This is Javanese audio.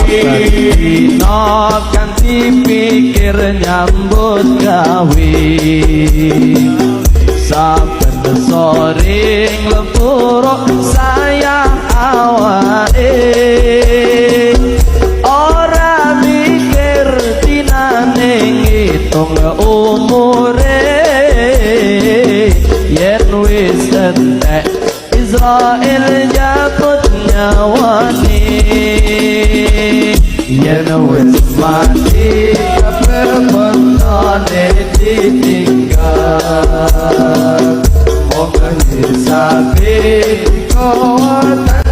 Dino kanthi pikir nyambut gawe saben soring lepuro sayang awake ora mikir dinane ngitung umure yen wis entek Israel jabut nyawane yen wis mati kepenane ditinggal monggo sapi kau tak